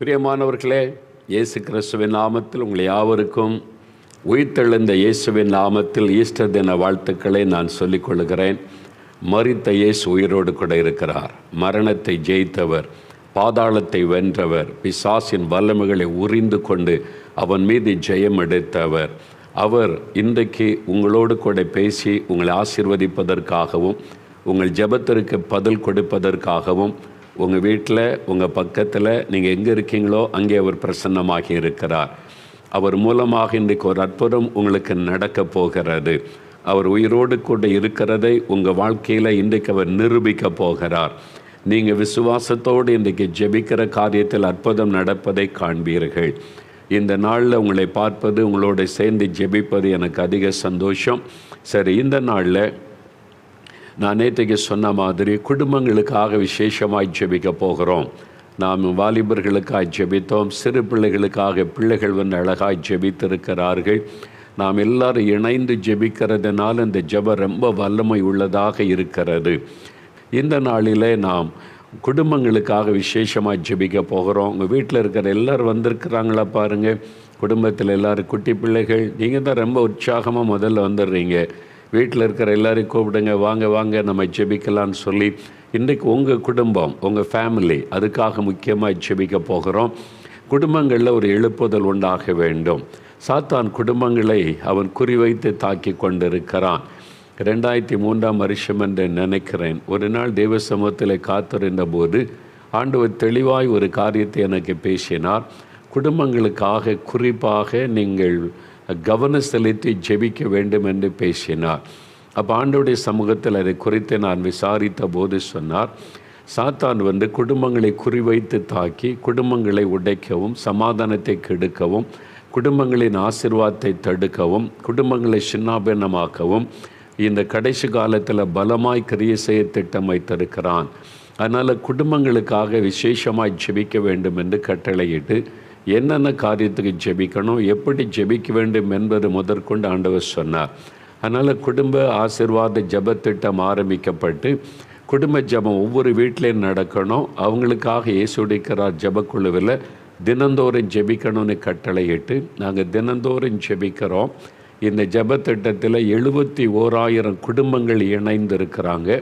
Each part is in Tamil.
பிரியமானவர்களே, இயேசு கிறிஸ்துவின் நாமத்தில் உங்கள் யாவருக்கும் உயிர்த்தெழுந்த இயேசுவின் நாமத்தில் ஈஸ்டர் தின வாழ்த்துக்களை நான் சொல்லிக் கொள்கிறேன். மரித்த இயேசு உயிரோடு கூட இருக்கிறார். மரணத்தை ஜெயித்தவர், பாதாளத்தை வென்றவர், பிசாசின் வல்லமைகளை உரிந்து கொண்டு அவன் மீது ஜெயம் எடுத்தவர். அவர் இன்றைக்கு உங்களோடு கூட பேசி உங்களை ஆசீர்வதிப்பதற்காகவும் உங்கள் ஜெபத்திற்கு பதில் கொடுப்பதற்காகவும் உங்கள் வீட்டில் உங்கள் பக்கத்தில் நீங்கள் எங்கே இருக்கீங்களோ அங்கே அவர் பிரசன்னமாகி இருக்கிறார். அவர் மூலமாக இன்றைக்கு ஒரு அற்புதம் உங்களுக்கு நடக்கப் போகிறது. அவர் உயிரோடு கூட இருக்கிறதை உங்கள் வாழ்க்கையில் இன்றைக்கு அவர் நிரூபிக்க போகிறார். நீங்கள் விசுவாசத்தோடு இன்றைக்கு ஜெபிக்கிற காரியத்தில் அற்புதம் நடப்பதை காண்பீர்கள். இந்த நாளில் உங்களை பார்ப்பது, உங்களோட சேர்ந்து ஜெபிப்பது எனக்கு அதிக சந்தோஷம். சரி, இந்த நாளில் நான் நேற்றுக்கு சொன்ன மாதிரி குடும்பங்களுக்காக விசேஷமாய் ஜெபிக்க போகிறோம். நாம் வாலிபர்களுக்காக ஜெபித்தோம், சிறு பிள்ளைகளுக்காக பிள்ளைகள் வந்து அழகாய் ஜெபித்திருக்கிறார்கள். நாம் எல்லாரும் இணைந்து ஜெபிக்கிறதுனால இந்த ஜெபம் ரொம்ப வல்லமை உள்ளதாக இருக்கிறது. இந்த நாளிலே நாம் குடும்பங்களுக்காக விசேஷமாக ஜெபிக்க போகிறோம். உங்கள் வீட்டில் இருக்கிற எல்லோரும் வந்திருக்கிறாங்களா பாருங்கள். குடும்பத்தில் எல்லோரும் குட்டி பிள்ளைகள், நீங்கள் தான் ரொம்ப உற்சாகமாக முதல்ல வந்துடுறீங்க. வீட்டில் இருக்கிற எல்லாரையும் கூப்பிடுங்க, வாங்க வாங்க நம்ம ஜெபிக்கலான்னு சொல்லி இன்றைக்கு உங்கள் குடும்பம், உங்கள் ஃபேமிலி, அதுக்காக முக்கியமாக ஜெபிக்க போகிறோம். குடும்பங்களில் ஒரு எழுப்புதல் உண்டாக வேண்டும். சாத்தான் குடும்பங்களை அவன் குறிவைத்து தாக்கி கொண்டிருக்கிறான். 2003 வருஷம் என்று நினைக்கிறேன். ஒரு நாள் தேவ சமூகத்தில் காத்திருந்த போது ஆண்டவர் தெளிவாய் ஒரு காரியத்தை எனக்கு பேசினார். குடும்பங்களுக்காக குறிப்பாக நீங்கள் கவனம் செலுத்தி ஜெபிக்க வேண்டும் என்று பேசினார். அப்போ ஆண்டவருடைய சமூகத்தில் அதை குறித்து நான் விசாரித்த போது சொன்னார், சாத்தான் வந்து குடும்பங்களை குறிவைத்து தாக்கி குடும்பங்களை உடைக்கவும், சமாதானத்தை கெடுக்கவும், குடும்பங்களின் ஆசீர்வாதத்தை தடுக்கவும், குடும்பங்களை சின்னாபின்னமாக்கவும் இந்த கடைசி காலத்தில் பலமாய் கிரியை செய்ய திட்டம் வைத்திருக்கிறான். அதனால் குடும்பங்களுக்காக விசேஷமாய் ஜெபிக்க வேண்டும் என்று கட்டளையிட்டு என்னென்ன காரியத்துக்கு ஜெபிக்கணும், எப்படி ஜெபிக்க வேண்டும் என்பது முதற்கொண்டு ஆண்டவர் சொன்னார். அதனால் குடும்ப ஆசீர்வாத ஜெபத்திட்டம் ஆரம்பிக்கப்பட்டு குடும்ப ஜெபம் ஒவ்வொரு வீட்டிலையும் நடக்கணும். அவங்களுக்காக இயேசுடிக்கிறார் ஜெபக்குழுவில் தினந்தோறும் ஜெபிக்கணும்னு கட்டளையிட்டு நாங்கள் தினந்தோறும் ஜெபிக்கிறோம். இந்த ஜெபத்திட்டத்தில் 71,000 குடும்பங்கள் இணைந்து இருக்கிறாங்க.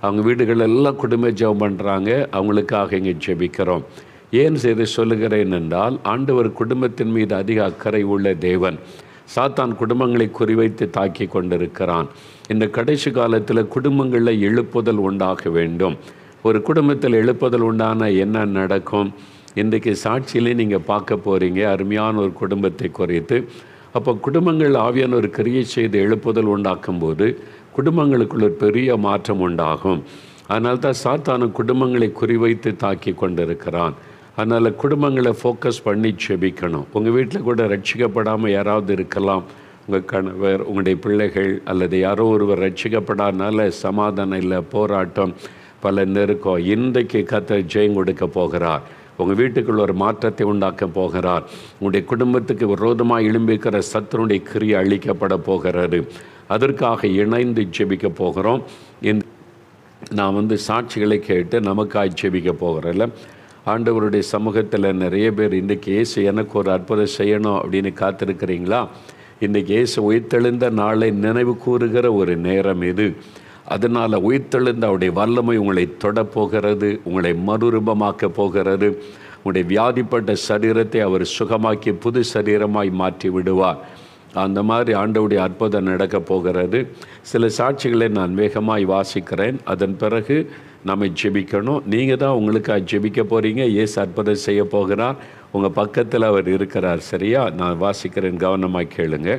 அவங்க வீடுகள் எல்லாம் குடும்ப ஜெபம் பண்ணுறாங்க. அவங்களுக்காக இங்கே ஜெபிக்கிறோம். ஏன் செய்து சொல்லுகிறேன் என்றால், ஆண்டவர் குடும்பத்தின் மீது அதிக அக்கறை உள்ள தேவன். சாத்தான் குடும்பங்களை குறிவைத்து தாக்கி கொண்டிருக்கிறான். இந்த கடைசி காலத்தில் குடும்பங்களில் எழுப்புதல் உண்டாக வேண்டும். ஒரு குடும்பத்தில் எழுப்புதல் உண்டான என்ன நடக்கும்? இன்றைக்கு சாட்சியிலே நீங்கள் பார்க்க போகிறீங்க அருமையான ஒரு குடும்பத்தை குறித்து. அப்போ குடும்பங்கள் ஆவியான ஒரு கிரியை செய்து எழுப்புதல் உண்டாக்கும் போது குடும்பங்களுக்குள்ள ஒரு பெரிய மாற்றம் உண்டாகும். அதனால தான் சாத்தான குடும்பங்களை குறிவைத்து தாக்கி கொண்டிருக்கிறான். அதனால் குடும்பங்களை ஃபோக்கஸ் பண்ணி ஜெபிக்கணும். உங்கள் வீட்டில் கூட ரட்சிக்கப்படாமல் யாராவது இருக்கலாம். உங்கள் கணவர், உங்களுடைய பிள்ளைகள் அல்லது யாரோ ஒருவர் ரட்சிக்கப்படாதனால சமாதானம் இல்லை, போராட்டம், பல நெருக்கம். இன்றைக்கு கர்த்தர் ஜெயம் கொடுக்க போகிறார். உங்கள் வீட்டுக்குள்ள ஒரு மாற்றத்தை உண்டாக்க போகிறார். உங்களுடைய குடும்பத்துக்கு விரோதமாக எழும்பிக்கிற சத்துருடைய கிரியை அழிக்கப்பட போகிறது. அதற்காக இணைந்து ஜெபிக்க போகிறோம். நான் சாட்சிகளை கேட்டு நமக்காக ஜெபிக்க போகிறேன்ல. ஆண்டவருடைய சமூகத்தில் நிறைய பேர் இன்றைக்கி இயேசு எனக்கு ஒரு அற்புதம் செய்யணும் அப்படின்னு காத்திருக்கிறீங்களா? இன்றைக்கி இயேசு உயிர்த்தெழுந்த நாளை நினைவு கூறுகிற ஒரு நேரம் இது. அதனால் உயிர்த்தெழுந்த அவருடைய வல்லமை உங்களை தொடப்போகிறது, உங்களை மறுரூபமாக்க போகிறது. உங்களுடைய வியாதிப்பட்ட சரீரத்தை அவர் சுகமாக்கி புது சரீரமாய் மாற்றி விடுவார். அந்த மாதிரி ஆண்டவருடைய அற்புதம் நடக்கப் போகிறது. சில சாட்சிகளை நான் வேகமாய் வாசிக்கிறேன். அதன் பிறகு நம்ம ஜெபிக்கணும். நீங்கள் தான் உங்களுக்காக ஜெபிக்க போகிறீங்க. இயேசு அற்புதம் செய்ய போகிறார். உங்கள் பக்கத்தில் அவர் இருக்கிறார். சரியா? நான் வாசிக்கிறேன், கவனமாக கேளுங்க.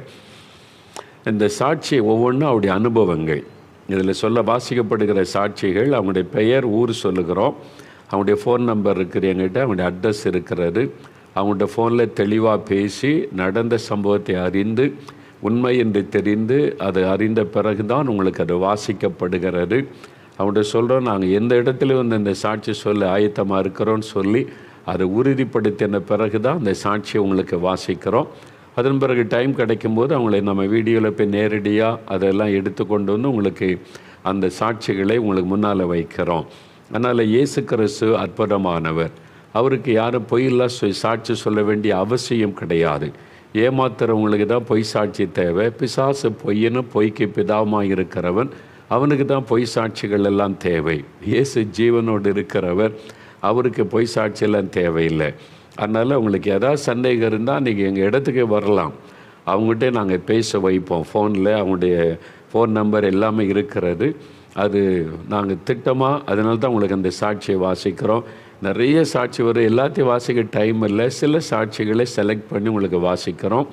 இந்த சாட்சி ஒவ்வொன்றும் அவருடைய அனுபவங்கள். இதில் வாசிக்கப்படுகிற சாட்சிகள், அவங்களுடைய பெயர், ஊர் சொல்லுகிறோம். அவங்களுடைய ஃபோன் நம்பர் இருக்குது என்கிட்ட, அவங்களுடைய அட்ரஸ் இருக்கிறது. அவங்கள்ட்ட ஃபோனில் தெளிவாக பேசி நடந்த சம்பவத்தை அறிந்து உண்மை என்று தெரிந்து அதை அறிந்த பிறகு தான் உங்களுக்கு அது வாசிக்கப்படுகிறது. அவங்கள்ட்ட சொல்கிறோம், நாங்கள் எந்த இடத்துலையும் இந்த சாட்சி சொல்ல ஆயத்தமாக இருக்கிறோன்னு சொல்லி அதை உறுதிப்படுத்தின பிறகு தான் அந்த சாட்சியை உங்களுக்கு வாசிக்கிறோம். அதன் பிறகு டைம் கிடைக்கும்போது அவங்களை நம்ம வீடியோவில் போய் நேரடியாக அதெல்லாம் எடுத்துக்கொண்டு வந்து உங்களுக்கு அந்த சாட்சிகளை உங்களுக்கு முன்னால் வைக்கிறோம். அதனால் இயேசு கிறிஸ்து அற்புதமானவர். அவருக்கு யாரும் பொய்யெல்லாம் சாட்சி சொல்ல வேண்டிய அவசியம் கிடையாது. ஏமாத்துறவங்களுக்கு தான் பொய் சாட்சி தேவை. பிசாசு பொய்யன்னு பொய்க்கு பிதாவுமாக இருக்கிறவன், அவனுக்கு தான் பொய் சாட்சிகள் எல்லாம் தேவை. இயேசு ஜீவனோடு இருக்கிறவர், அவருக்கு பொய் சாட்சியெல்லாம் தேவையில்லை. அதனால் உங்களுக்கு ஏதாவது சந்தேகம் இருந்தால் நீங்கள் எங்கள் இடத்துக்கு வரலாம். அவங்ககிட்ட நாங்கள் பேச வைப்போம். ஃபோனில் அவங்களுடைய ஃபோன் நம்பர் எல்லாமே இருக்கிறது. அது நாங்கள் திட்டமாக, அதனால தான் உங்களுக்கு அந்த சாட்சியை வாசிக்கிறோம். நிறைய சாட்சி வரும், எல்லாத்தையும் வாசிக்க டைம் இல்லை. சில சாட்சிகளை செலக்ட் பண்ணி உங்களுக்கு வாசிக்கிறோம்.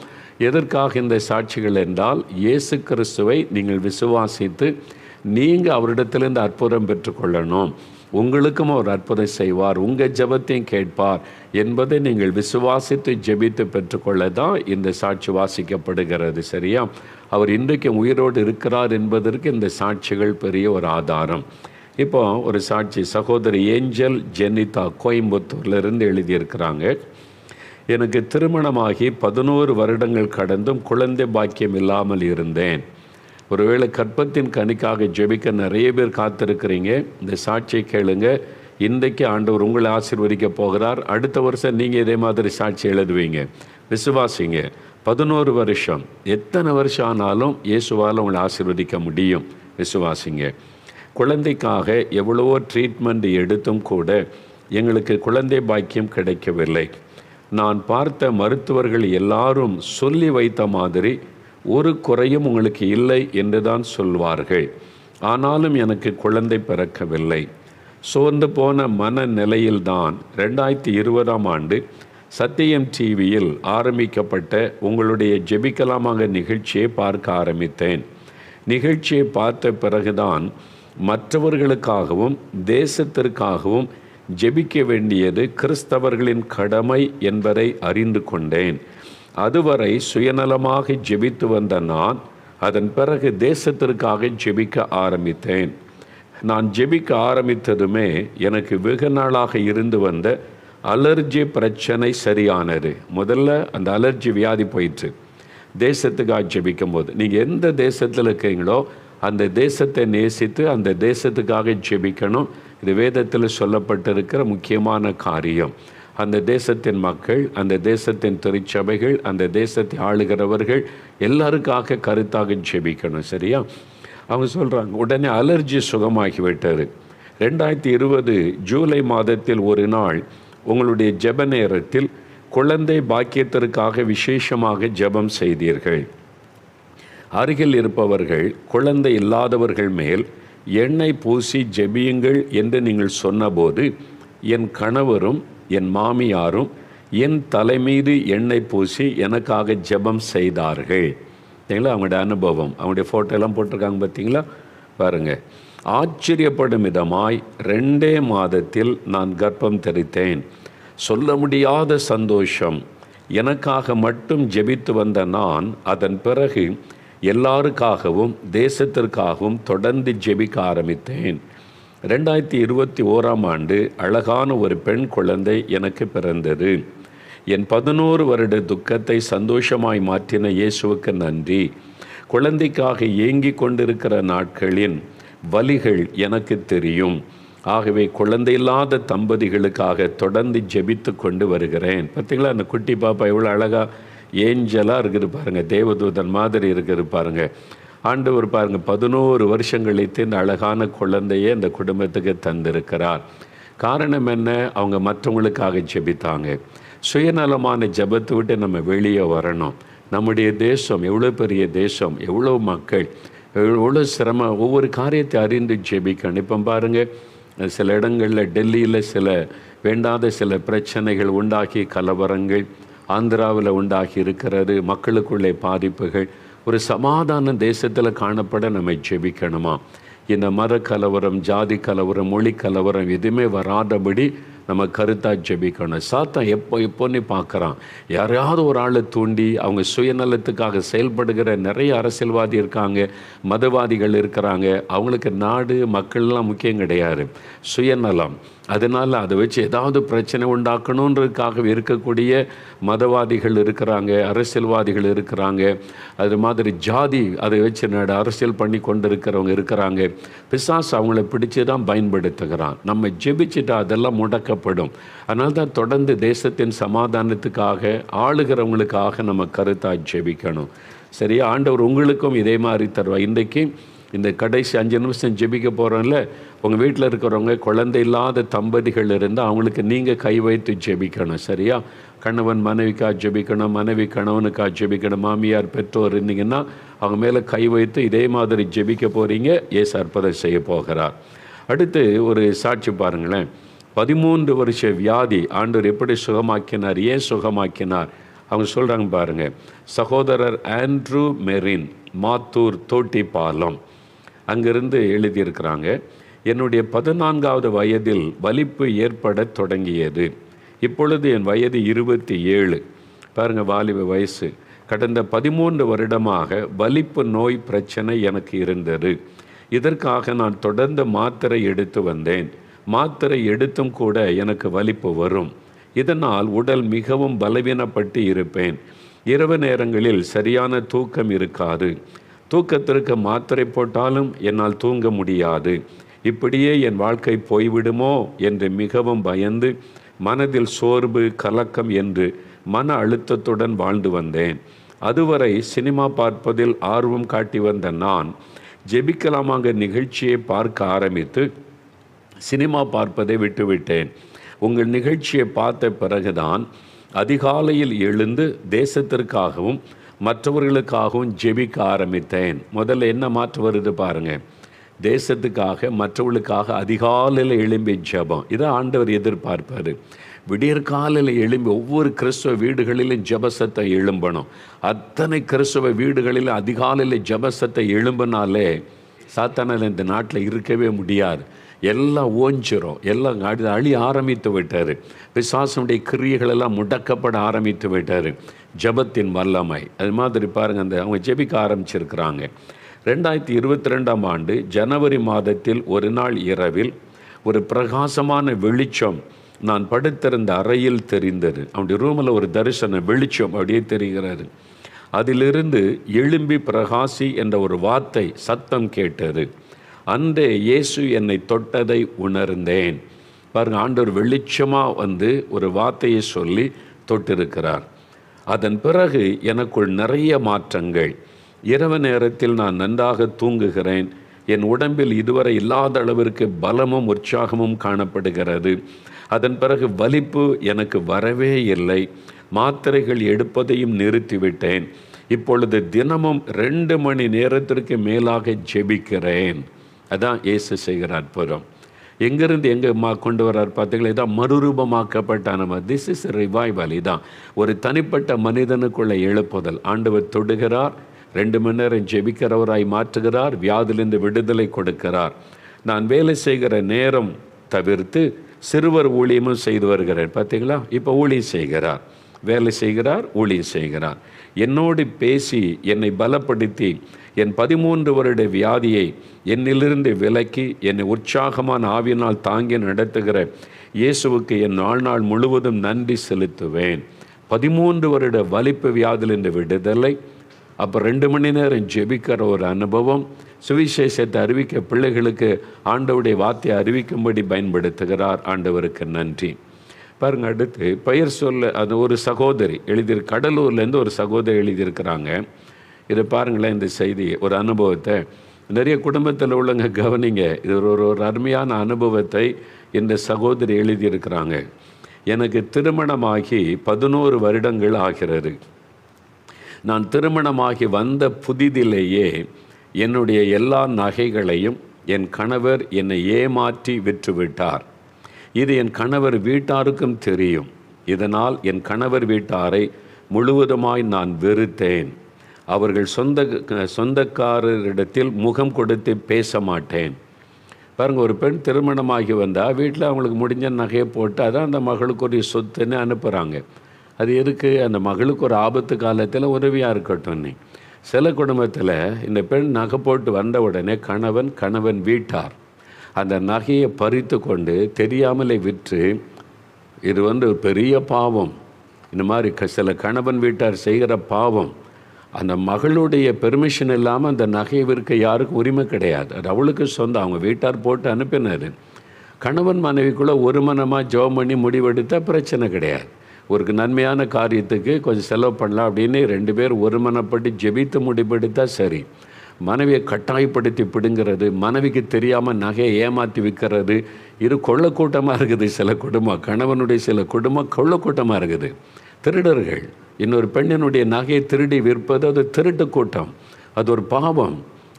எதற்காக இந்த சாட்சிகள் என்றால், இயேசு கிறிஸ்துவை நீங்கள் விசுவாசித்து நீங்கள் அவரிடத்திலிருந்து அற்புதம் பெற்றுக்கொள்ளணும். உங்களுக்கும் ஒரு அற்புதம் செய்வார், உங்கள் ஜெபத்தையும் கேட்பார் என்பதை நீங்கள் விசுவாசித்து ஜெபித்து பெற்றுக்கொள்ள தான் இந்த சாட்சி வாசிக்கப்படுகிறது. சரியா? அவர் இன்றைக்கு உயிரோடு இருக்கிறார் என்பதற்கு இந்த சாட்சிகள் பெரிய ஒரு ஆதாரம். இப்போ ஒரு சாட்சி சகோதரி ஏஞ்சல் ஜெனிதா கோயம்புத்தூர்லேருந்து எழுதியிருக்கிறாங்க. எனக்கு திருமணமாகி 11 வருடங்கள் கடந்தும் குழந்தை பாக்கியம் இல்லாமல் இருந்தேன். ஒருவேளை கற்பத்தின் கனிக்காக ஜெபிக்க நிறைய பேர் காத்திருக்கிறீங்க. இந்த சாட்சியை கேளுங்க. இன்றைக்கு ஆண்டவர் உங்களை ஆசீர்வதிக்க போகிறார். அடுத்த வருஷம் நீங்கள் இதே மாதிரி சாட்சி எழுதுவீங்க. விசுவாசிங்க. 11 வருஷம், எத்தனை வருஷம் ஆனாலும் இயேசுவால் உங்களை ஆசீர்வதிக்க முடியும். விசுவாசிங்க. குழந்தைக்காக எவ்வளவோ ட்ரீட்மெண்ட் எடுத்தும் கூட எங்களுக்கு குழந்தை பாக்கியம் கிடைக்கவில்லை. நான் பார்த்த மருத்துவர்கள் எல்லாரும் சொல்லி வைத்த மாதிரி ஒரு குறையும் உங்களுக்கு இல்லை என்று தான் சொல்வார்கள். ஆனாலும் எனக்கு குழந்தை பிறக்கவில்லை. சோர்ந்து போன மனநிலையில்தான் 2020ஆம் ஆண்டு சத்தியம் டிவியில் ஆரம்பிக்கப்பட்ட உங்களுடைய ஜெபிக்கலாமாக நிகழ்ச்சியை பார்க்க ஆரம்பித்தேன். நிகழ்ச்சியை பார்த்த பிறகுதான் மற்றவர்களுக்காகவும் தேசத்திற்காகவும் ஜெபிக்க வேண்டியது கிறிஸ்தவர்களின் கடமை என்பதை அறிந்து கொண்டேன். அதுவரை சுயநலமாக ஜெபித்து வந்த நான் அதன் பிறகு தேசத்திற்காக ஜெபிக்க ஆரம்பித்தேன். நான் ஜெபிக்க ஆரம்பித்ததுமே எனக்கு வெகு நாளாக இருந்து வந்த அலர்ஜி பிரச்சனை சரியானது. முதல்ல அந்த அலர்ஜி வியாதி போயிட்டு தேசத்துக்காக ஜெபிக்கும் போது, நீங்கள் எந்த தேசத்தில் இருக்கீங்களோ அந்த தேசத்தை நேசித்து அந்த தேசத்துக்காக ஜெபிக்கணும். இது வேதத்தில் சொல்லப்பட்டிருக்கிற முக்கியமான காரியம். அந்த தேசத்தின் மக்கள், அந்த தேசத்தின் திருச்சபைகள், அந்த தேசத்தை ஆளுகிறவர்கள் எல்லாருக்காக கருத்தாக ஜெபிக்கணும். சரியா? அவங்க சொல்கிறாங்க, உடனே அலர்ஜி சுகமாகிவிட்டார். 2020 ஜூலை மாதத்தில் ஒரு நாள் உங்களுடைய ஜெப நேரத்தில் குழந்தை பாக்கியத்திற்காக விசேஷமாக ஜெபம் செய்தீர்கள். அருகில் இருப்பவர்கள் குழந்தை இல்லாதவர்கள் மேல் எண்ணெய் பூசி ஜெபியுங்கள் என்று நீங்கள் சொன்னபோது என் கணவரும் என் மாமியாரும் என் தலைமீது எண்ணெய் பூசி எனக்காக ஜெபம் செய்தார்கள். சரிங்களா? அவங்களுடைய அனுபவம், அவங்களுடைய ஃபோட்டோலாம் போட்டிருக்காங்க பார்த்தீங்களா? பாருங்கள். ஆச்சரியப்படும் விதமாய் 2 மாதத்தில் நான் கர்ப்பம் தரித்தேன். சொல்ல முடியாத சந்தோஷம். எனக்காக மட்டும் ஜெபித்து வந்த நான் அதன் பிறகு எல்லாருக்காகவும் தேசத்திற்காகவும் தொடர்ந்து ஜெபிக்க ஆரம்பித்தேன். 2021ஆம் ஆண்டு அழகான ஒரு பெண் குழந்தை எனக்கு பிறந்தது. என் 11 வருட துக்கத்தை சந்தோஷமாய் மாற்றின இயேசுவுக்கு நன்றி. குழந்தைக்காக ஏங்கி கொண்டிருக்கிற நாட்களின் வலிகள் எனக்கு தெரியும். ஆகவே குழந்தை இல்லாத தம்பதிகளுக்காக தொடர்ந்து ஜெபித்து கொண்டு வருகிறேன். பார்த்தீங்களா, அந்த குட்டி பாப்பா எவ்வளோ அழகாக ஏஞ்சலாக இருக்குது பாருங்கள், தேவதூதன் மாதிரி இருக்குது பாருங்கள். ஆண்டவர் பாருங்கள் 11 வருஷங்களுக்கு இந்த அழகான குழந்தையை அந்த குடும்பத்துக்கு தந்திருக்கிறார். காரணம் என்ன? அவங்க மற்றவங்களுக்காக ஜெபித்தாங்க. சுயநலமான ஜெபத்தை விட்டு நம்ம வெளியே வரணும். நம்முடைய தேசம் எவ்வளோ பெரிய தேசம், எவ்வளோ மக்கள், எவ்வளோ சிரமம், ஒவ்வொரு காரியத்தை அறிந்து ஜெபிக்கணும். இப்போ பாருங்கள், சில இடங்களில் டெல்லியில் சில வேண்டாத சில பிரச்சனைகள் உண்டாகி கலவரங்கள் ஆந்திராவில் உண்டாகி இருக்கிறது. மக்களுக்குள்ளே பாதிப்புகள். ஒரு சமாதான தேசத்தில் காணப்பட நம்ம ஜெபிக்கணுமா? இந்த மத கலவரம், ஜாதி கலவரம், மொழி கலவரம் எதுவுமே வராதபடி நம்ம கருத்தாக ஜெபிக்கணும். சாத்தான் எப்போன்னு பார்க்குறான். யாரையாவது ஒரு ஆளை தூண்டி அவங்க சுயநலத்துக்காக செயல்படுகிற நிறைய அரசியல்வாதி இருக்காங்க, மதவாதிகள் இருக்கிறாங்க. அவங்களுக்கு நாடு மக்கள்லாம் முக்கியம் கிடையாது. சுயநலம். அதனால் அதை வச்சு ஏதாவது பிரச்சனை உண்டாக்கணுன்றதுக்காக இருக்கக்கூடிய மதவாதிகள் இருக்கிறாங்க, அரசியல்வாதிகள் இருக்கிறாங்க, அது மாதிரி ஜாதி அதை வச்சு அரசியல் பண்ணி கொண்டு இருக்கிறாங்க. பிசாசு அவங்கள பிடிச்சி தான் பயன்படுத்துகிறான். நம்ம ஜெபிச்சுட்டா அதெல்லாம் முடக்கப்படும். அதனால தான் தொடர்ந்து தேசத்தின் சமாதானத்துக்காக ஆளுகிறவங்களுக்காக நம்ம கருத்தாக ஜெபிக்கணும். சரியா? ஆண்டவர் உங்களுக்கும் இதே மாதிரி தருவார். இன்றைக்கு இந்த கடைசி 5 நிமிஷம் ஜெபிக்க போகிறோம்ல, உங்கள் வீட்டில் இருக்கிறவங்க குழந்தை இல்லாத தம்பதிகள் இருந்தால் அவங்களுக்கு நீங்கள் கை வைத்து ஜெபிக்கணும். சரியா? கணவன் மனைவிக்காக ஜெபிக்கணும், மனைவி கணவனுக்காக ஜெபிக்கணும். மாமியார் பெற்றோர் இருந்தீங்கன்னா அவங்க மேலே கை வைத்து இதே மாதிரி ஜெபிக்க போகிறீங்க. இயேசு அற்புதம் செய்ய போகிறார். அடுத்து ஒரு சாட்சி பாருங்களேன். 13 வருஷ வியாதி ஆண்டவர் எப்படி சுகமாக்கினார், ஏன் சுகமாக்கினார் அவங்க சொல்கிறாங்க பாருங்கள். சகோதரர் ஆண்ட்ரூ மெரின், மாத்தூர் தோட்டிப்பாலம், அங்கிருந்து எழுதியிருக்கிறாங்க. என்னுடைய 14வது வயதில் வலிப்பு ஏற்பட தொடங்கியது. இப்பொழுது என் வயது 27. பாருங்கள், வாலிப வயசு. கடந்த 13 வருடமாக வலிப்பு நோய் பிரச்சனை எனக்கு இருந்தது. இதற்காக நான் தொடர்ந்து மாத்திரை எடுத்து வந்தேன். மாத்திரை எடுத்தும் கூட எனக்கு வலிப்பு வரும். இதனால் உடல் மிகவும் பலவீனப்பட்டு இருப்பேன். இரவு நேரங்களில் சரியான தூக்கம் இருக்காது. தூக்கத்திற்கு மாத்திரை போட்டாலும் என்னால் தூங்க முடியாது. இப்படியே என் வாழ்க்கை போய்விடுமோ என்று மிகவும் பயந்து மனதில் சோர்வு, கலக்கம் என்று மன அழுத்தத்துடன் வாழ்ந்து வந்தேன். அதுவரை சினிமா பார்ப்பதில் ஆர்வம் காட்டி வந்த நான் ஜெபிக்கலாமாங்க நிகழ்ச்சியை பார்க்க ஆரம்பித்து சினிமா பார்ப்பதை விட்டுவிட்டேன். உங்கள் நிகழ்ச்சியை பார்த்த பிறகுதான் அதிகாலையில் எழுந்து தேசத்திற்காகவும் மற்றவர்களுக்காகவும் ஜெபிக்க ஆரம்பித்தேன். முதல்ல என்ன மாற்றம் வருது பாருங்கள். தேசத்துக்காக மற்றவர்களுக்காக அதிகாலையில் எழும்பி ஜெபம், இதை ஆண்டவர் எதிர்பார்ப்பார். விடியற்காலையில் எழும்பி ஒவ்வொரு கிறிஸ்தவ வீடுகளிலும் ஜெபசத்தை எழும்பணும். அத்தனை கிறிஸ்தவ வீடுகளில் அதிகாலையில் ஜெபசத்தை எழும்பினாலே சாத்தானால் இந்த நாட்டில் இருக்கவே முடியாது. எல்லாம் ஓஞ்சிரும், எல்லாம் அழிய ஆரம்பித்து விட்டார். பிசாசுடைய கிரியைகளெல்லாம் முடக்கப்பட ஆரம்பித்து விட்டார். ஜபத்தின் வல்லமை அது மாதிரி பாருங்கள், அவங்க ஜெபிக்க ஆரம்பிச்சிருக்கிறாங்க. 2022ஆம் ஆண்டு ஜனவரி மாதத்தில் ஒரு நாள் இரவில் ஒரு பிரகாசமான வெளிச்சம் நான் படுத்திருந்த அறையில் தெரிந்தது. அவனுடைய ரூமில் ஒரு தரிசன வெளிச்சம் அப்படியே தெரிகிறது. அதிலிருந்து எழும்பி பிரகாசி என்ற ஒரு வார்த்தை சத்தம் கேட்டது. அன்றே இயேசு என்னை தொட்டதை உணர்ந்தேன். பாருங்கள், ஆண்டவர் வெளிச்சமாக வந்து ஒரு வார்த்தையை சொல்லி தொட்டிருக்கிறார். அதன் பிறகு எனக்குள் நிறைய மாற்றங்கள். இரவு நேரத்தில் நான் நன்றாக தூங்குகிறேன். என் உடம்பில் இதுவரை இல்லாத அளவிற்கு பலமும் உற்சாகமும் காணப்படுகிறது. அதன் பிறகு வலிப்பு எனக்கு வரவே இல்லை. மாத்திரைகள் எடுப்பதையும் நிறுத்திவிட்டேன். இப்பொழுது தினமும் 2 மணி நேரத்திற்கு மேலாக ஜெபிக்கிறேன். அதான் இயேசு செய்கிற அற்புதம். எங்கேருந்து எங்கே கொண்டு வர்றார் பார்த்தீங்களா? இதான் மறுரூபமாக்கப்பட்ட நம்ம. This is revival. இதான் ஒரு தனிப்பட்ட மனிதனுக்குள்ளே எழுப்புதல். ஆண்டவர் தொடுகிறார், 2 மணி நேரம் ஜெபிக்கிறவராய் மாற்றுகிறார், வியாதிலிருந்து விடுதலை கொடுக்கிறார். நான் வேலை செய்கிற நேரம் தவிர்த்து சிறுவர் ஊழியமும் செய்து வருகிறார். பார்த்தீங்களா? இப்போ ஊழியம் செய்கிறார், வேலை செய்கிறார், ஊழியம் செய்கிறார். என்னோடு பேசி என்னை பலப்படுத்தி என் 13 வருட வியாதியை என்னிலிருந்து விலக்கி என்னை உற்சாகமான ஆவியினால் தாங்கி நடத்துகிற இயேசுவுக்கு என் வாழ்நாள் முழுவதும் நன்றி செலுத்துவேன். 13 வருட வலிப்பு வியாதிலிருந்து விடுதலை, அப்போ 2 மணி நேரம் ஜெபிக்கிற ஒரு அனுபவம், சுவிசேஷத்தை அறிவிக்க பிள்ளைகளுக்கு ஆண்டவருடைய வார்த்தையை அறிவிக்கும்படி பயன்படுத்துகிறார். ஆண்டவருக்கு நன்றி. பாருங்கள், அடுத்து பெயர் சொல்ல அது ஒரு சகோதரி கடலூர்லேருந்து ஒரு சகோதரி எழுதியிருக்கிறாங்க. இதை பாருங்களேன், இந்த செய்தி ஒரு அனுபவத்தை நிறைய குடும்பத்தில் உள்ளவங்க கவனிங்க. இது ஒரு அருமையான அனுபவத்தை இந்த சகோதரி எழுதியிருக்கிறாங்க. எனக்கு திருமணமாகி 11 வருடங்கள் ஆகிறது. நான் திருமணமாகி வந்த புதிதிலேயே என்னுடைய எல்லா நகைகளையும் என் கணவர் என்னை ஏமாற்றி விற்றுவிட்டார். இது என் கணவர் வீட்டாருக்கும் தெரியும். இதனால் என் கணவர் வீட்டாரை முழுவதுமாய் நான் வெறுத்தேன். அவர்கள் சொந்தக்காரரிடத்தில் முகம் கொடுத்து பேச மாட்டேன். பாருங்கள், ஒரு பெண் திருமணமாகி வந்தால் வீட்டில் அவங்களுக்கு முடிஞ்ச நகையை போட்டு அதான் அந்த மகளுக்கு ஒரு சொத்துன்னு அனுப்புகிறாங்க. அது எதுக்கு? அந்த மகளுக்கு ஒரு ஆபத்து காலத்தில் உதவியாக இருக்கட்டும். சில குடும்பத்தில் இந்த பெண் நகை போட்டு வந்த உடனே கணவன் வீட்டார் அந்த நகையை பறித்து கொண்டு தெரியாமலே விற்று, இது ஒரு பெரிய பாவம். இந்த மாதிரி சில கணவன் வீட்டார் செய்கிற பாவம். அந்த மகளுடைய பெர்மிஷன் இல்லாமல் அந்த நகையை விற்க யாருக்கும் உரிமை கிடையாது. அது அவளுக்கு சொந்தம். அவங்க வீட்டார் போட்டு அனுப்பினது. கணவன் மனைவிக்குள்ளே ஒரு மனமாக ஜெபம் பண்ணி முடிவெடுத்தால் பிரச்சனை கிடையாது. ஒரு நன்மையான காரியத்துக்கு கொஞ்சம் செலவு பண்ணலாம் அப்படின்னு 2 பேர் ஒரு மனப்பட்டு ஜெபித்து முடிவெடுத்தால் சரி. மனைவியை கட்டாயப்படுத்தி பிடுங்கிறது, மனைவிக்கு தெரியாமல் நகையை ஏமாற்றி விற்கிறது, இது கொள்ளக்கூட்டமாக இருக்குது. சில குடும்பம், கணவனுடைய சில குடும்பம் கொள்ளக்கூட்டமாக இருக்குது. திருடர்கள் இன்னொரு பெண்ணினுடைய நகையை திருடி விற்பது அது திருட்டு கூட்டம். அது ஒரு பாவம்.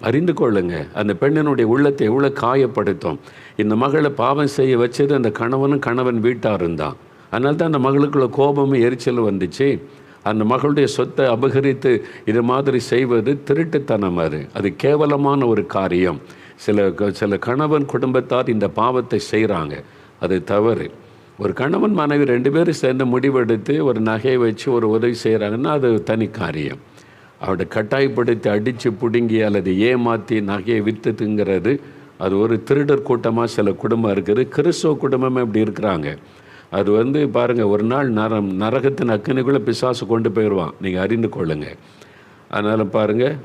அறிந்து கொள்ளுங்க, அந்த பெண்ணினுடைய உள்ளத்தை எவ்வளோ காயப்படுத்தும். இந்த மகளை பாவம் செய்ய வச்சது அந்த கணவன் வீட்டாரும் தான். அதனால தான் அந்த மகளுக்குள்ள கோபமும் எரிச்சலும் வந்துச்சு. அந்த மகளுடைய சொத்தை அபகரித்து இது மாதிரி செய்வது திருட்டுத்தனம். அது கேவலமான ஒரு காரியம். சில கணவன் குடும்பத்தார் இந்த பாவத்தை செய்கிறாங்க. அது தவறு. ஒரு கணவன் மனைவி 2 பேரும் சேர்ந்து முடிவெடுத்து ஒரு நகையை வச்சு ஒரு உதவி செய்கிறாங்கன்னா அது தனி காரியம். அவரை கட்டாயப்படுத்தி அடித்து பிடுங்கி அல்லது ஏமாற்றி நகையை விற்றுங்கிறது அது ஒரு திருடர் கூட்டமாக சில குடும்பம் இருக்குது. கிறிஸ்தவ குடும்பமே இப்படி இருக்கிறாங்க. அது பாருங்கள், ஒரு நாள் நரகத்தின் அக்கினிக்குள்ளே பிசாசு கொண்டு போயிடுவான். நீங்கள் அறிந்து கொள்ளுங்க. அதனால் பாருங்கள்,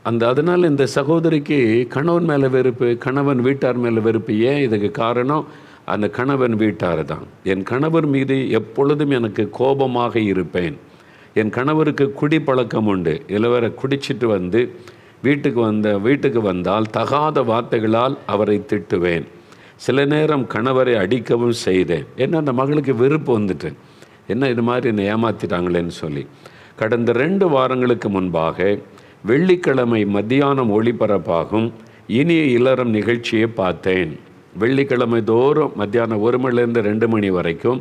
அதனால் இந்த சகோதரிக்கு கணவன் மேலே வெறுப்பு, கணவன் வீட்டார் மேலே வெறுப்பு. ஏன்? இதுக்கு காரணம் அந்த கணவன் வீட்டார் தான். என் கணவர் மீது எப்பொழுதும் எனக்கு கோபமாக இருப்பேன். என் கணவருக்கு குடி பழக்கம் உண்டு. இதில் வேற குடிச்சிட்டு வீட்டுக்கு வந்தால் தகாத வார்த்தைகளால் அவரை திட்டுவேன். சில நேரம் கணவரை அடிக்கவும் செய்தேன். ஏன்னா அந்த மகளுக்கு வெறுப்பு வந்துட்டு, என்ன இது மாதிரி என்னை ஏமாற்றிட்டாங்களேன்னு சொல்லி. கடந்த 2 வாரங்களுக்கு முன்பாக வெள்ளிக்கிழமை மத்தியானம் ஒளிபரப்பாகும் இனிய இல்லறம் நிகழ்ச்சியை பார்த்தேன். வெள்ளிக்கிழமை தோறும் மத்தியானம் 1 மணிலேருந்து 2 மணி வரைக்கும்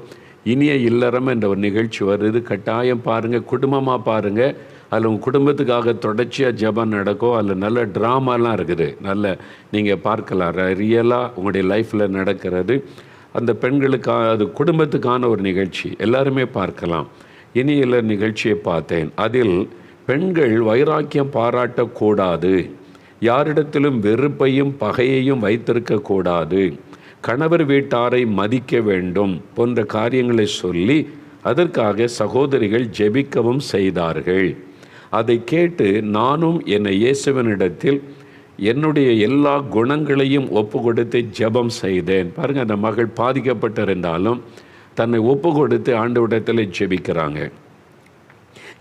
இனிய இல்லறம் என்ற ஒரு நிகழ்ச்சி வருது. கட்டாயம் பாருங்கள், குடும்பமாக பாருங்கள். அதில் உங்கள் குடும்பத்துக்காக தொடர்ச்சியாக ஜெபம் நடக்கும். அதில் நல்ல ட்ராமாலாம் இருக்குது. நல்ல நீங்கள் பார்க்கலாம், ரியலாக உங்களுடைய லைஃப்பில் நடக்கிறது. அந்த பெண்களுக்காக, அது குடும்பத்துக்கான ஒரு நிகழ்ச்சி, எல்லாருமே பார்க்கலாம். இனிய நிகழ்ச்சியை பார்த்தேன். அதில் பெண்கள் வைராக்கியம் பாராட்டக்கூடாது, யாரிடத்திலும் வெறுப்பையும் பகையையும் வைத்திருக்கக்கூடாது, கணவர் வீட்டாரை மதிக்க வேண்டும் போன்ற காரியங்களை சொல்லி அதற்காக சகோதரிகள் ஜெபிக்கவும் செய்தார்கள். அதை கேட்டு நானும் என்னை இயேசுவினிடத்தில் என்னுடைய எல்லா குணங்களையும் ஒப்பு கொடுத்து ஜெபம் செய்தேன். பாருங்கள், அந்த மகள் பாதிக்கப்பட்டிருந்தாலும் தன்னை ஒப்பு கொடுத்து ஆண்டவரிடத்தில் ஜெபிக்கிறாங்க.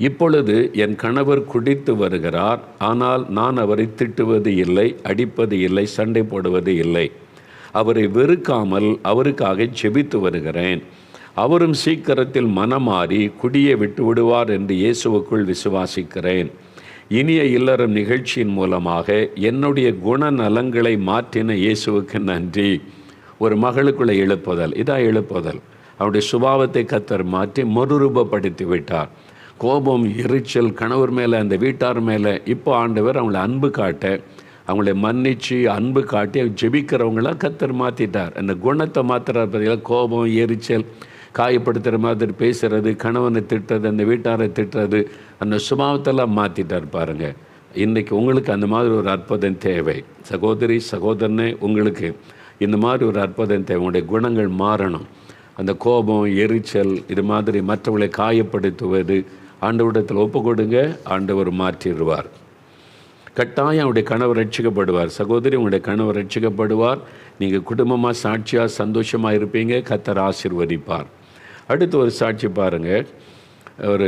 இப்பொழுது என் கணவர் குடித்து வருகிறார், ஆனால் நான் அவரை திட்டுவது இல்லை, அடிப்பது இல்லை, சண்டை போடுவது இல்லை. அவரை வெறுக்காமல் அவருக்காக ஜெபித்து வருகிறேன். அவரும் சீக்கிரத்தில் மனமாறி குடியை விட்டு விடுவார் என்று இயேசுவுக்குள் விசுவாசிக்கிறேன். இனிய இல்லறம் நிகழ்ச்சியின் மூலமாக என்னுடைய குணநலங்களை மாற்றின இயேசுவுக்கு நன்றி. ஒரு மகளுக்குள்ளே எழுப்புதல், இதான் எழுப்புதல். அவருடைய சுபாவத்தை கர்த்தர் மாற்றி மறுரூபப்படுத்தி விட்டார். கோபம், எரிச்சல் கணவர் மேலே, அந்த வீட்டார் மேலே, இப்போ ஆண்டவர் அவங்கள அன்பு காட்ட, அவங்கள மன்னிச்சு அன்பு காட்டி ஜெபிக்கிறவங்களாம் கர்த்தர் மாற்றிட்டார். அந்த குணத்தை மாற்றுறார். பார்த்தீங்களா? கோபம், எரிச்சல், காயப்படுத்துகிற மாதிரி பேசுகிறது, கணவனை திட்டுறது, அந்த வீட்டாரை திட்டுறது, அந்த சுபாவத்தெல்லாம் மாற்றிட்டார். பாருங்கள், இன்றைக்கி உங்களுக்கு அந்த மாதிரி ஒரு அற்புதம் தேவை. சகோதரி, சகோதரனே, உங்களுக்கு இந்த மாதிரி ஒரு அற்புதம் தேவை. உங்களுடைய குணங்கள் மாறணும். அந்த கோபம், எரிச்சல், இது மாதிரி மற்றவர்களை காயப்படுத்துவது ஆண்டவரிடத்தில் ஒப்பு கொடுங்க. ஆண்டவர் மாற்றிடுவார். கட்டாயம் அவருடைய கணவர் ரட்சிக்கப்படுவார். சகோதரி, உங்களுடைய கணவர் ரட்சிக்கப்படுவார். நீங்கள் குடும்பமாக சாட்சியாக சந்தோஷமாக இருப்பீங்க. கர்த்தர் ஆசீர்வதிப்பார். அடுத்து ஒரு சாட்சி பாருங்கள். ஒரு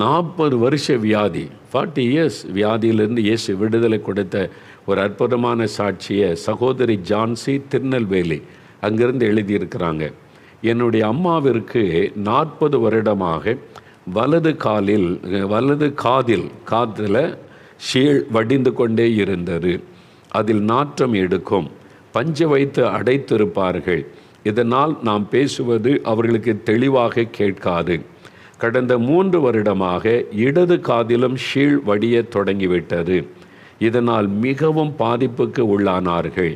40 வருஷ வியாதி, 40 இயர்ஸ் வியாதியிலிருந்து இயேசு விடுதலை கொடுத்த ஒரு அற்புதமான சாட்சியை சகோதரி ஜான்சி, திருநெல்வேலி, அங்கிருந்து எழுதியிருக்கிறாங்க. என்னுடைய அம்மாவிற்கு 40 வருடமாக வலது காதில் ஷீழ் வடிந்து கொண்டே இருந்தது. அதில் நாற்றம் எடுக்கும். பஞ்சை வைத்து அடைத்திருப்பார்கள். இதனால் நாம் பேசுவது அவர்களுக்கு தெளிவாக கேட்காது. கடந்த 3 வருடமாக இடது காதிலும் ஷீழ் வடிய தொடங்கிவிட்டது. இதனால் மிகவும் பாதிப்புக்கு உள்ளானார்கள்.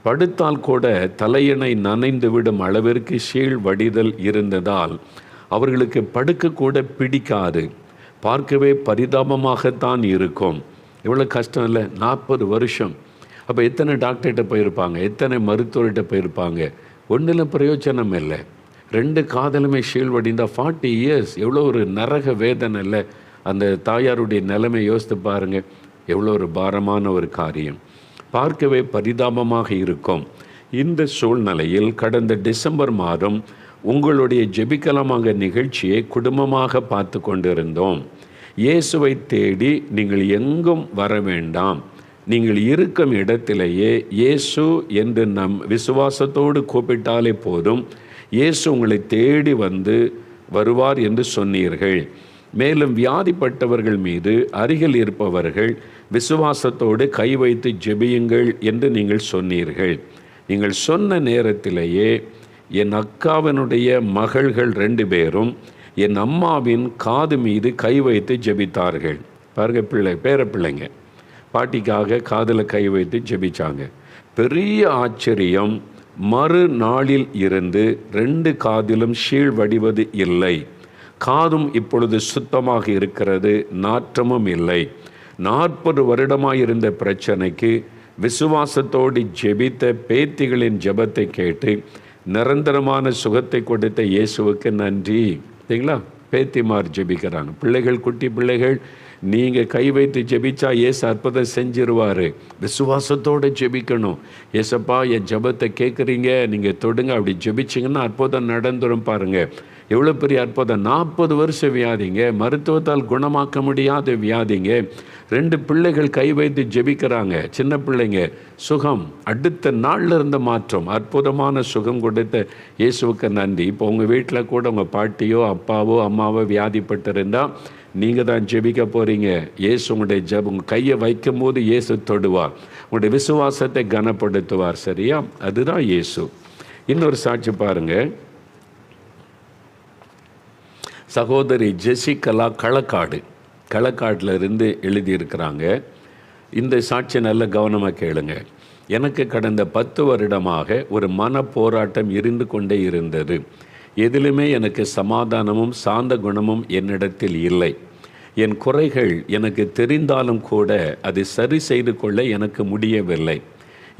படுத்தால் கூட தலையணை நனைந்து விடும் அளவிற்கு ஷீழ் வடிதல் இருந்ததால் அவர்களுக்கு படுக்க கூட பிடிக்காது. பார்க்கவே பரிதாபமாகத்தான் இருக்கும். இவ்வளோ கஷ்டம் இல்லை? 40 வருஷம். அப்போ எத்தனை டாக்டர்கிட்ட போயிருப்பாங்க, எத்தனை மருத்துவர்கிட்ட போயிருப்பாங்க, ஒன்றில் பிரயோஜனம் இல்லை. 2 காதலுமே ஷீழ்வடிந்தால் 40 இயர்ஸ், எவ்வளோ ஒரு நரக வேதனை இல்லை. அந்த தாயாருடைய நிலைமை யோசித்து பாருங்கள், எவ்வளோ ஒரு பாரமான ஒரு காரியம். பார்க்கவே பரிதாபமாக இருக்கும். இந்த சூழ்நிலையில் கடந்த டிசம்பர் மாதம் உங்களுடைய ஜெபிக்கலாமாக நிகழ்ச்சியை குடும்பமாக பார்த்து கொண்டிருந்தோம். இயேசுவை தேடி நீங்கள் எங்கும் வர வேண்டாம், நீங்கள் இருக்கும் இடத்திலேயே இயேசு என்று நம் விசுவாசத்தோடு கூப்பிட்டாலே போதும், இயேசு உங்களை தேடி வருவார் என்று சொன்னீர்கள். மேலும் வியாதிப்பட்டவர்கள் மீது அருகில் இருப்பவர்கள் விசுவாசத்தோடு கை வைத்து ஜெபியுங்கள் என்று நீங்கள் சொன்னீர்கள். நீங்கள் சொன்ன நேரத்திலேயே என் அக்காவினுடைய மகள்கள் 2 பேரும் என் அம்மாவின் காது மீது கை வைத்து ஜெபித்தார்கள். பாருங்க, பேர பிள்ளைங்க பாட்டிக்காக காதில் கை வைத்து ஜெபிச்சாங்க. பெரிய ஆச்சரியம், மறுநாளில் இருந்து 2 காதிலும் ஷீழ் வடிவது இல்லை. காதும் இப்பொழுது சுத்தமாக இருக்கிறது, நாற்றமும் இல்லை. 40 வருடமாயிருந்த பிரச்சனைக்கு விசுவாசத்தோடு ஜெபித்த பேத்திகளின் ஜெபத்தை கேட்டு நிரந்தரமான சுகத்தை கொடுத்த இயேசுவுக்கு நன்றி. சரிங்களா? பேத்திமார் ஜெபிக்கிறாங்க, பிள்ளைகள், குட்டி பிள்ளைகள். நீங்கள் கை வைத்து ஜெபிச்சா இயேசு அற்புதம் செஞ்சிருவார். விசுவாசத்தோடு ஜெபிக்கணும். ஏசப்பா, என் ஜெபத்தை கேட்குறீங்க, நீங்கள் தொடுங்க, அப்படி ஜெபிச்சிங்கன்னா அற்புதம் நடந்துடும். பாருங்கள் எவ்வளோ பெரிய அற்புதம். 40 வருஷ வியாதிங்க, மருத்துவத்தால் குணமாக்க முடியாத வியாதிங்க. 2 பிள்ளைகள் கை வைத்து ஜெபிக்கிறாங்க, சின்ன பிள்ளைங்க, சுகம். அடுத்த நாளில் இருந்த மாற்றம், அற்புதமான சுகம் கொடுத்த இயேசுவுக்கு நன்றி. இப்போ உங்கள் வீட்டில் கூட உங்கள் பாட்டியோ அப்பாவோ அம்மாவோ வியாதிப்பட்டிருந்தால் நீங்கள் தான் ஜெபிக்க போகிறீங்க. இயேசு உங்களுடைய உங்கள் கையை வைக்கும் போது இயேசு தொடுவார், உங்களுடைய விசுவாசத்தை கனப்படுத்துவார். சரியா? அதுதான் இயேசு. இன்னொரு சாட்சி பாருங்கள். சகோதரி ஜெசிகலா களக்காட்டில் இருந்து எழுதியிருக்கிறாங்க. இந்த சாட்சி நல்ல கவனமாக கேளுங்க. எனக்கு கடந்த 10 வருடமாக ஒரு மன போராட்டம் இருந்து கொண்டே இருந்தது. எதிலுமே எனக்கு சமாதானமும் சாந்த குணமும் என்னிடத்தில் இல்லை. என் குறைகள் எனக்கு தெரிந்தாலும் கூட அதை சரி செய்து கொள்ள எனக்கு முடியவில்லை.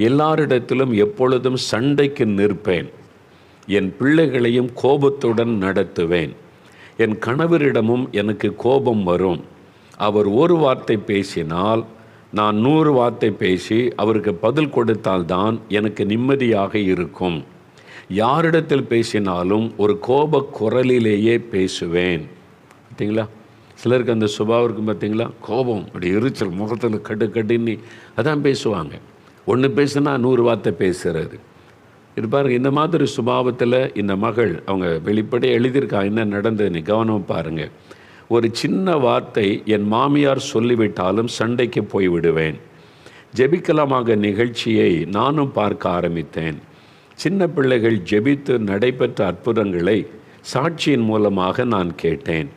எல்லாரிடத்திலும் எப்பொழுதும் சண்டைக்கு நிற்பேன். என் பிள்ளைகளையும் கோபத்துடன் நடத்துவேன். என் கணவரிடமும் எனக்கு கோபம் வரும். அவர் ஒரு வார்த்தை பேசினால் நான் 100 வார்த்தை பேசி அவருக்கு பதில் கொடுத்தால்தான் எனக்கு நிம்மதியாக இருக்கும். யாரிடத்தில் பேசினாலும் ஒரு கோப குரலிலேயே பேசுவேன். பார்த்தீங்களா? சிலருக்கு அந்த சுபாவம் இருக்கும். பார்த்தீங்களா? கோபம், அப்படி எரிச்சல், முகத்தில் கடுன்னு அதான் பேசுவாங்க. ஒன்று பேசுனா 100 வார்த்தை பேசுகிறது. இது பாருங்கள், இந்த மாதிரி சுபாவத்தில் இந்த மகள் அவங்க வெளிப்படையாக எழுதியிருக்காங்க. என்ன நடந்ததுன்னு கவனம் பாருங்கள். ஒரு சின்ன வார்த்தை என் மாமியார் சொல்லிவிட்டாலும் சண்டைக்கு போய்விடுவேன். ஜெபிக்கலாமாக நிகழ்ச்சியை நானும் பார்க்க ஆரம்பித்தேன். சின்ன பிள்ளைகள் ஜெபித்து நடைபெற்ற அற்புதங்களை சாட்சியின் மூலமாக நான் கேட்டேன்.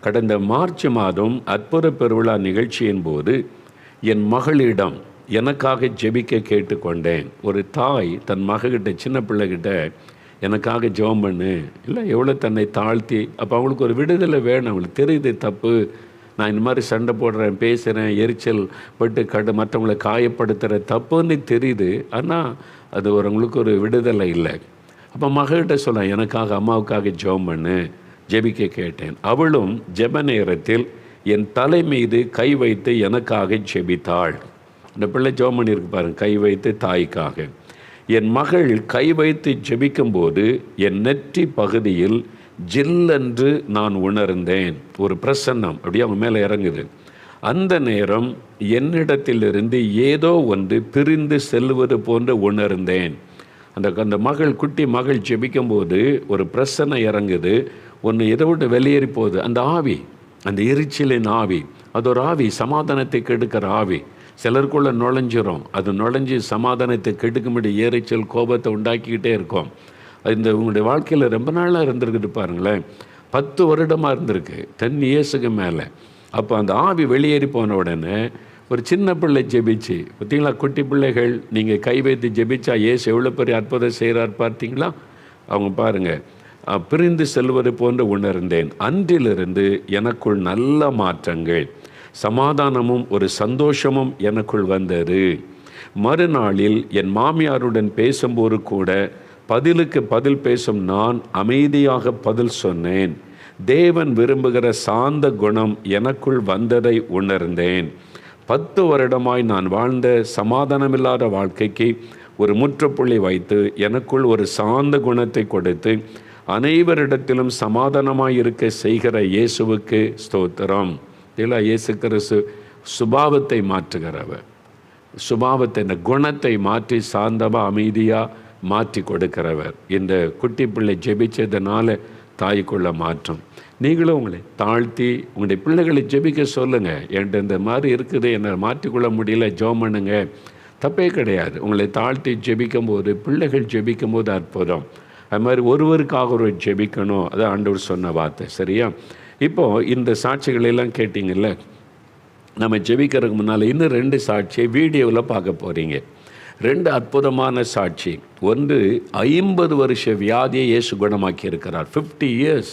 கடந்த மார்ச் மாதம் அற்புத பெருவிழா நிகழ்ச்சியின் போது என் மகளிடம் எனக்காக ஜெபிக்க கேட்டுக்கொண்டேன். ஒரு தாய் தன் மகக்கிட்ட, சின்ன பிள்ளைகிட்ட, எனக்காக ஜெபம் பண்ணு. இல்லை, எவ்வளோ தன்னை தாழ்த்தி. அப்போ அவங்களுக்கு ஒரு விடுதலை வேணும். அவங்களுக்கு தெரியுது தப்பு, நான் இந்த மாதிரி சண்டை போடுறேன், பேசுகிறேன், எரிச்சல் பட்டு மற்றவங்களை காயப்படுத்துகிற தப்புன்னு தெரியுது. ஆனால் அது அவங்களுக்கு ஒரு விடுதலை இல்லை. அப்போ மகக்கிட்ட சொல்ல, எனக்காக அம்மாவுக்காக ஜெபம் பண்ணு, ஜெபிக்க கேட்டேன். அவளும் ஜெப நேரத்தில் என் தலை மீது கை வைத்து எனக்காக ஜெபித்தாள். இந்த பிள்ளை ஜெபம் பண்ணியிருக்கு பாருங்க, கை வைத்து தாய்க்காக. என் மகள் கை வைத்து ஜெபிக்கும்போது என் நெற்றி பகுதியில் ஜில்லென்று நான் உணர்ந்தேன். ஒரு பிரசன்னம் அப்படியே அவங்க மேலே இறங்குது. அந்த நேரம் என்னிடத்திலிருந்து ஏதோ ஒன்று பிரிந்து செல்வது போன்று உணர்ந்தேன். அந்த மகள், குட்டி மகள் ஜெபிக்கும்போது ஒரு பிரசன்னம் இறங்குது. ஒன்று இதை விட்டு வெளியேறி போகுது. அந்த ஆவி, அந்த எரிச்சலின் ஆவி, அது ஒரு ஆவி, சமாதானத்தை கெடுக்கிற ஆவி. சிலருக்குள்ளே நுழைஞ்சிரும். அது நுழைஞ்சி சமாதானத்தை கெடுக்கும்படி எரிச்சல், கோபத்தை உண்டாக்கிக்கிட்டே இருக்கும். இந்த உங்களுடைய வாழ்க்கையில் ரொம்ப நாளாக இருந்திருக்குது பாருங்களேன். 10 வருடமாக இருந்திருக்கு, 10 இயர்ஸுக்கு மேலே. அப்போ அந்த ஆவி வெளியேறி போன உடனே ஒரு சின்ன பிள்ளை ஜெபிச்சு, பார்த்தீங்களா? குட்டி பிள்ளைகள் நீங்கள் கை வைத்து ஜெபிச்சா இயேசு எவ்வளோ பெரிய அற்புதம் செய்கிறார் பார்த்தீங்களா? அவங்க பாருங்கள், பிரிந்து செல்வது போன்று உணர்ந்தேன். அன்றிலிருந்து எனக்குள் நல்ல மாற்றங்கள், சமாதானமும் ஒரு சந்தோஷமும் எனக்குள் வந்தது. மறுநாளில் என் மாமியாருடன் பேசும்போது கூட பதிலுக்கு பதில் பேசும் நான் அமைதியாக பதில் சொன்னேன். தேவன் விரும்புகிற சாந்த குணம் எனக்குள் வந்ததை உணர்ந்தேன். 10 வருடமாய் நான் வாழ்ந்த சமாதானமில்லாத வாழ்க்கைக்கு ஒரு முற்றுப்புள்ளி வைத்து எனக்குள் ஒரு சாந்த குணத்தை கொடுத்து அனைவரிடத்திலும் சமாதானமாய் இருக்க செய்கிற இயேசுவுக்கு ஸ்தோத்திரம். இல்லை, இயேசு கிறிஸ்து சுபாவத்தை மாற்றுகிறவர். சுபாவத்தை, இந்த குணத்தை மாற்றி சாந்தமாக அமைதியாக மாற்றி கொடுக்கிறவர். இந்த குட்டி பிள்ளை ஜெபிச்சதுனால தாய்க்குள்ள மாற்றம். நீங்களும் உங்களை தாழ்த்தி உங்களுடைய பிள்ளைகளை ஜெபிக்க சொல்லுங்கள். என்கிட்ட இந்த மாதிரி இருக்குது, என்னை மாற்றிக்கொள்ள முடியல, ஜெபம் பண்ணுங்க. தப்பே கிடையாது. உங்களை தாழ்த்தி ஜெபிக்கும் போது, பிள்ளைகள் ஜெபிக்கும் போது அற்புதம். அது மாதிரி ஒருவருக்காக ஒரு ஜெபிக்கணும். அதான் ஆண்டவர் சொன்ன வார்த்தை. சரியா? இப்போது இந்த சாட்சிகளெல்லாம் கேட்டிங்கல்ல, நம்ம ஜெபிக்கிறதுக்கு முன்னால் இன்னும் 2 சாட்சியை வீடியோவில் பார்க்க போகிறீங்க. 2 அற்புதமான சாட்சி. ஒன்று, 50 வருஷ வியாதியை இயேசு குணமாக்கி இருக்கிறார். 50 இயர்ஸ்,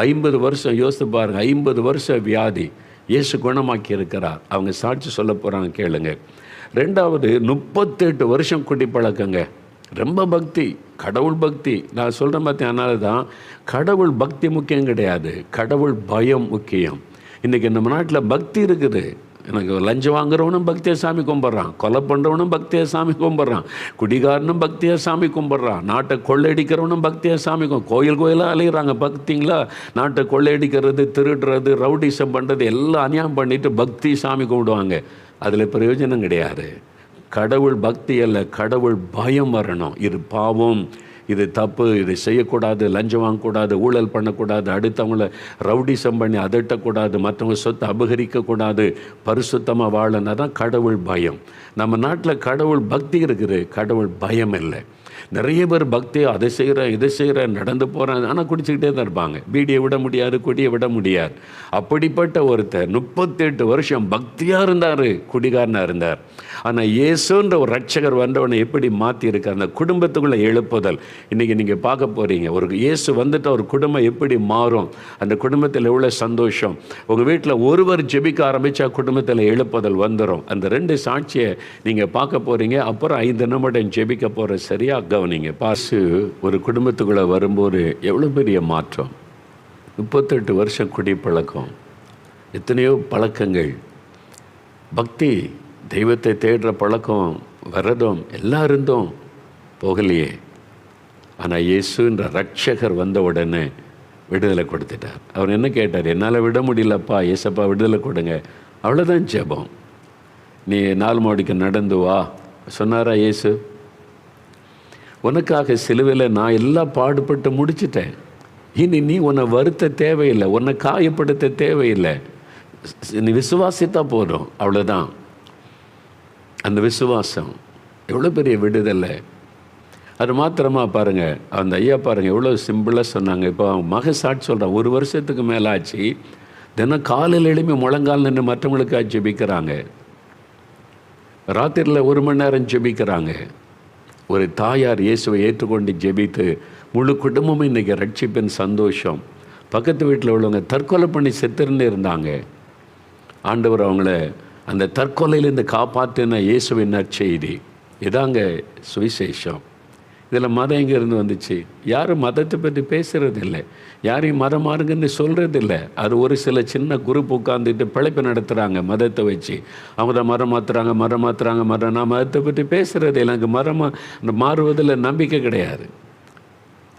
50 வருஷம் யோசித்து பாருங்க. 50 வருஷ வியாதி இயேசு குணமாக்கி இருக்கிறார். அவங்க சாட்சி சொல்ல போகிறாங்க, கேளுங்க. 2வது, 38 வருஷம் குடிப்பழக்கங்க. ரொம்ப பக்தி, கடவுள் பக்தி. நான் சொல்கிறேன் பார்த்தேன். அதனால தான் கடவுள் பக்தி முக்கியம் கிடையாது, கடவுள் பயம் முக்கியம். இன்றைக்கி நம்ம நாட்டில் பக்தி இருக்குது. எனக்கு லஞ்சம் வாங்குறவனும் பக்தியாக சாமி கும்பிட்றான், கொலை பண்ணுறவனும் பக்தியாக சாமி கும்பிட்றான், குடிகாரனும் பக்தியாக சாமி கும்பிட்றான், நாட்டை கொள்ளையடிக்கிறவனும் பக்தியாக சாமி கோயிலாக அலைகிறாங்க. பக்திங்களா? நாட்டை கொள்ளையடிக்கிறது, திருடுறது, ரவுடிசம் பண்ணுறது எல்லாம் அநியாயம் பண்ணிவிட்டு பக்தி சாமி கும்பிடுவாங்க. அதில் பிரயோஜனம் கிடையாது. கடவுள் பக்தி அல்ல, கடவுள் பயம் வரணும். இது பாவம், இது தப்பு, இது செய்யக்கூடாது, லஞ்சம் வாங்கக்கூடாது, ஊழல் பண்ணக்கூடாது, அடுத்தவங்கள ரவுடிசம் பண்ணி அதட்டக்கூடாது, மற்றவங்க சொத்தை அபகரிக்கக்கூடாது, பரிசுத்தமாக வாழனா தான் கடவுள் பயம். நம்ம நாட்டில் கடவுள் பக்தி இருக்குது, கடவுள் பயம் இல்லை. நிறைய பேர் பக்தியை அதை செய்கிறேன் இதை செய்கிறேன் நடந்து போகிறேன், ஆனால் குடிச்சிக்கிட்டே தான் இருப்பாங்க. பீடியை விட முடியாது, கொடியை விட முடியாது. அப்படிப்பட்ட ஒருத்தர் 38 வருஷம் பக்தியாக இருந்தார், குடிகாரனாக இருந்தார். ஆனால் இயேசுன்ற ஒரு ரட்சகர் வந்தவனை எப்படி மாற்றியிருக்கார், அந்த குடும்பத்துக்குள்ளே எழுப்புதல் இன்றைக்கி நீங்கள் பார்க்க போகிறீங்க. ஒரு இயேசு வந்துட்டு ஒரு குடும்பம் எப்படி மாறும், அந்த குடும்பத்தில் எவ்வளோ சந்தோஷம். உங்கள் வீட்டில் ஒருவர் ஜெபிக்க ஆரம்பித்தா குடும்பத்தில் எழுப்புதல் வந்துடும். அந்த 2 சாட்சியை நீங்கள் பார்க்க போகிறீங்க. அப்புறம் 5 நிமிடம் ஜெபிக்க போகிற. சரியா கவனிங்க. பாசு ஒரு குடும்பத்துக்குள்ளே வரும்போது எவ்வளோ பெரிய மாற்றம். 38 வருஷம் குடிப்பழக்கம், எத்தனையோ பழக்கங்கள், பக்தி, தெய்வத்தை தேடுற பழக்கம், விரதம் எல்லாம் இருந்தோம், போகலையே. ஆனால் இயேசுன்ற ரட்சகர் வந்த உடனே விடுதலை கொடுத்துட்டார். அவர் என்ன கேட்டார்? என்னால் விட முடியலப்பா, ஏசப்பா விடுதலை கொடுங்க. அவ்வளோதான் ஜெபம். நீ 4 மாடிக்கு நடந்து வா சொன்னாரா இயேசு? உனக்காக சிலுவையில் நான் எல்லாம் பாடுபட்டு முடிச்சிட்டேன். இனி நீ உன்னை வருத்த தேவையில்லை, உன்னை காயப்படுத்த தேவையில்லை. நீ விசுவாசித்தா போதும், அவ்வளோதான். அந்த விசுவாசம் எவ்வளோ பெரிய விடுதலை. அது மாத்திரமா பாருங்கள், அந்த ஐயா பாருங்கள் எவ்வளோ சிம்பிளாக சொன்னாங்க. இப்போ அவங்க மக சாட்சி சொல்கிறான், 1 வருஷத்துக்கு மேலே ஆச்சு. தினம் காலையில் எழுப்பி முழங்கால் நின்று மற்றவங்களுக்காக ஜெபிக்கிறாங்க. ராத்திரியில் 1 மணி நேரம் ஜெபிக்கிறாங்க. ஒரு தாயார் இயேசுவை ஏற்றுக்கொண்டு ஜெபித்து முழு குடும்பமும் இன்றைக்கி ரட்சிப்பின் சந்தோஷம். பக்கத்து வீட்டில் உள்ளவங்க தற்கொலை பண்ணி செத்துருன்னு இருந்தாங்க. ஆண்டவர் அவங்கள அந்த தற்கொலையிலேருந்து காப்பாற்றின இயேசுவின் நற்செய்தி. இதாங்க சுவிசேஷம். இதில் மதம் எங்கேருந்து வந்துச்சு? யாரும் மதத்தை பற்றி பேசுகிறது இல்லை, யாரையும் மதம் மாறுங்கன்னு சொல்கிறது இல்லை. அது ஒரு சில சின்ன குரூப் உட்காந்துட்டு பிழைப்பு நடத்துகிறாங்க மதத்தை வச்சு. அவங்க தான் மரம் மாற்றுறாங்க. நான் மதத்தை பற்றி பேசுகிறது இல்லை. எனக்கு மாறுவதில் நம்பிக்கை கிடையாது.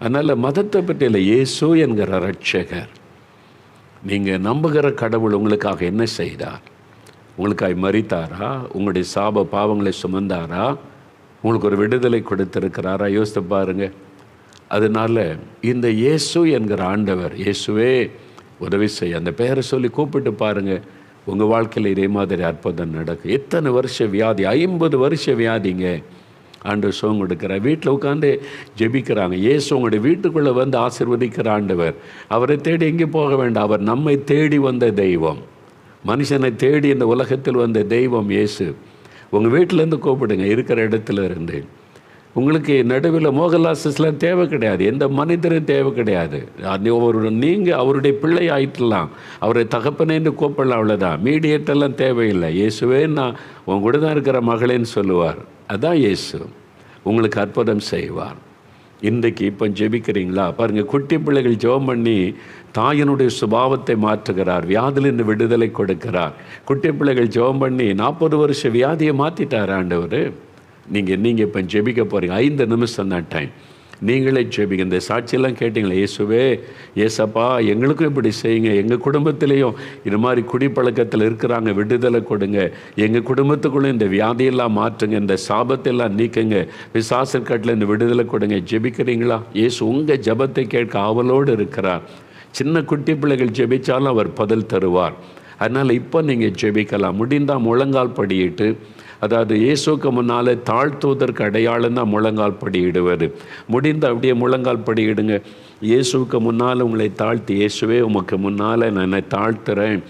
அதனால் மதத்தை பற்றி இல்லை, இயேசு என்கிற ரட்சகர். நீங்கள் நம்புகிற கடவுள் உங்களுக்காக என்ன செய்தார்? உங்களுக்காக மரித்தாரா? உங்களுடைய சாப பாவங்களை சுமந்தாரா? உங்களுக்கு ஒரு விடுதலை கொடுத்திருக்கிறாரா? யோசித்து பாருங்கள். அதனால் இந்த இயேசு என்கிற ஆண்டவர், இயேசுவே உதவி செய்ய, அந்த பெயரை சொல்லி கூப்பிட்டு பாருங்கள். உங்கள் வாழ்க்கையில் இதே மாதிரி அற்புதம் நடக்கும். எத்தனை வருஷ வியாதி, 50 வருஷ வியாதிங்க. ஆண்டவர் சுகம் கொடுக்குறார். வீட்டில் உட்காந்து ஜெபிக்கிறாங்க. இயேசு உங்களுடைய வீட்டுக்குள்ளே வந்து ஆசீர்வதிக்கிற ஆண்டவர். அவரை தேடி எங்கே போக வேண்டாம், அவர் நம்மை தேடி வந்த தெய்வம். மனுஷனை தேடி இந்த உலகத்தில் வந்த தெய்வம் இயேசு. உங்கள் வீட்டிலேருந்து கூப்பிடுங்க, இருக்கிற இடத்துல இருந்து. உங்களுக்கு நடுவில் மோகலாசஸ்லாம் தேவை கிடையாது, எந்த மனிதரும் தேவை கிடையாது. நீங்கள் அவருடைய பிள்ளை ஆயிட்டலாம், அவரை தகப்பனேன்னு கூப்பிடலாம், அவ்வளோதான். மீடியேட்டெல்லாம் தேவையில்லை. இயேசுவே நான் உன் கூட தான் இருக்கிற மகளேன்னு சொல்லுவார். அதான் இயேசு உங்களுக்கு அற்புதம் செய்வார். இன்றைக்கு இப்போ ஜெபிக்கிறீங்களா பாருங்கள், குட்டி பிள்ளைகள் ஜெபம் பண்ணி தாயினுடைய சுபாவத்தை மாற்றுகிறார், வியாதிலிருந்து விடுதலை கொடுக்கிறார். குட்டி பிள்ளைகள் ஜெபம் பண்ணி 40 வருஷ வியாதியை மாற்றிட்டார் ஆண்டவர். நீங்கள் இப்போ ஜெபிக்க போகிறீங்க. 5 நிமிஷம் தான் டைம். நீங்களே ஜெபிங்க. இந்த சாட்சியெல்லாம் கேட்டிங்களா? இயேசுவே, ஏசப்பா எங்களுக்கும் இப்படி செய்யுங்க, எங்கள் குடும்பத்திலையும் இது மாதிரி குடிப்பழக்கத்தில் இருக்கிறாங்க, விடுதலை கொடுங்க, எங்கள் குடும்பத்துக்குள்ளே இந்த வியாதியெல்லாம் மாற்றுங்க, இந்த சாபத்தெல்லாம் நீக்குங்க, பிசாசுக்கட்டில் இந்த விடுதலை கொடுங்க. ஜெபிக்கிறீங்களா? இயேசு உங்கள் ஜெபத்தை கேட்க ஆவலோடு இருக்கிறார். சின்ன குட்டி பிள்ளைகள் ஜெபித்தாலும் அவர் பதில் தருவார். அதனால் இப்போ நீங்கள் ஜெபிக்கலாம். முடிந்தால் முழங்கால் படியிட்டு, அதாவது இயேசுக்கு முன்னால் தாழ்த்துவதற்கு அடையாளம் தான் முழங்கால் படியிடுவது. முடிந்த அப்படியே முழங்கால் படியிடுங்க. இயேசுக்கு முன்னால் உங்களை தாழ்த்தி, இயேசுவே உமக்கு முன்னால் நான் என்னை தாழ்த்துறேன்,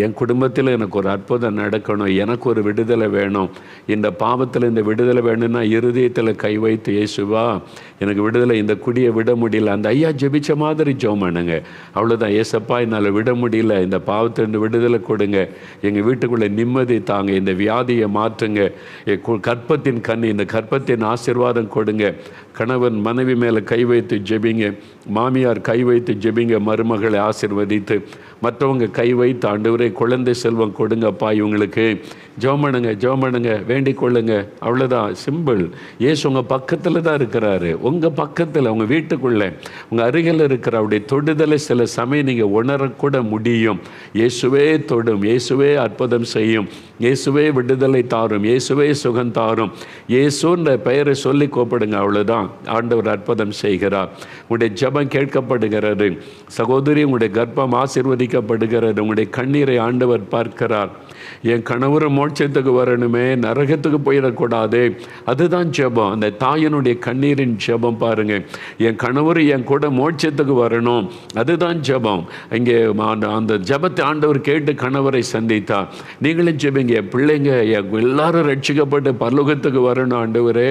என் குடும்பத்தில் எனக்கு ஒரு அற்புதம் நடக்கணும், எனக்கு ஒரு விடுதலை வேணும், இந்த பாவத்தில் இந்த விடுதலை வேணும்னா இருதயத்தில் கை வைத்து, இயேசுவா எனக்கு விடுதலை, இந்த குடியை விட முடியல. அந்த ஐயா ஜெபிச்ச மாதிரி ஜெபம் பண்ணுங்க. அவ்வளோதான். ஏசப்பா என்னால் விட முடியல, இந்த பாவத்திலிருந்து விடுதலை கொடுங்க, எங்கள் வீட்டுக்குள்ளே நிம்மதி தாங்க, இந்த வியாதியை மாற்றுங்க, கற்பத்தின் கண்ணி, இந்த கற்பத்தின் ஆசீர்வாதம் கொடுங்க. கணவன் மனைவி மேலே கை வைத்து ஜெபிங்க, மாமியார் கை வைத்து ஜெபிங்க, மருமகளை ஆசீர்வதித்து, மற்றவங்க கை வைத்து ஆண்டவரே குழந்தை செல்வம் கொடுங்கப்பா இவங்களுக்கு, ஜெபம் பண்ணுங்க, வேண்டிக் கொள்ளுங்க. அவ்வளோதான், சிம்பிள். இயேசு உங்கள் பக்கத்தில் தான் இருக்கிறாரு, உங்கள் பக்கத்தில், உங்கள் வீட்டுக்குள்ளே, உங்கள் அருகில் இருக்கிற அவருடைய தொடுதலை சில சமயம் நீங்கள் உணரக்கூட முடியும். இயேசுவே தொடும், இயேசுவே அற்புதம் செய்யும், இயேசுவே விடுதலை தாரும், இயேசுவே சுகம் தாரும், இயேசுன்ற பெயரை சொல்லி கூப்பிடுங்க. அவ்வளோதான், ஆண்டவர் அற்புதம் செய்கிறார். உங்களுடைய ஜெபம் கேட்கப்படுகிறது. சகோதரி, உங்களுடைய கர்ப்பம் ஆசீர்வதிக்கப்படுகிறது. உங்களுடைய கண்ணீரை ஆண்டவர் பார்க்கிறார். என் கணவர் மோட்சத்துக்கு வரணுமே, நரகத்துக்கு போயிடக்கூடாது. அதுதான் ஜெபம். அந்த தாயினுடைய கண்ணீரின் ஜெபம் பாருங்க. என் கணவர் என் கூட மோட்சத்துக்கு வரணும், அதுதான் ஜெபம். இங்கே அந்த ஜெபத்தை ஆண்டவர் கேட்டு கணவரை சந்தித்தார். நீங்களும் ஜெபிங்க, பிள்ளைங்க எல்லாரும் ரட்சிக்கப்பட்டு பரலோகத்துக்கு வரணும் ஆண்டவரே,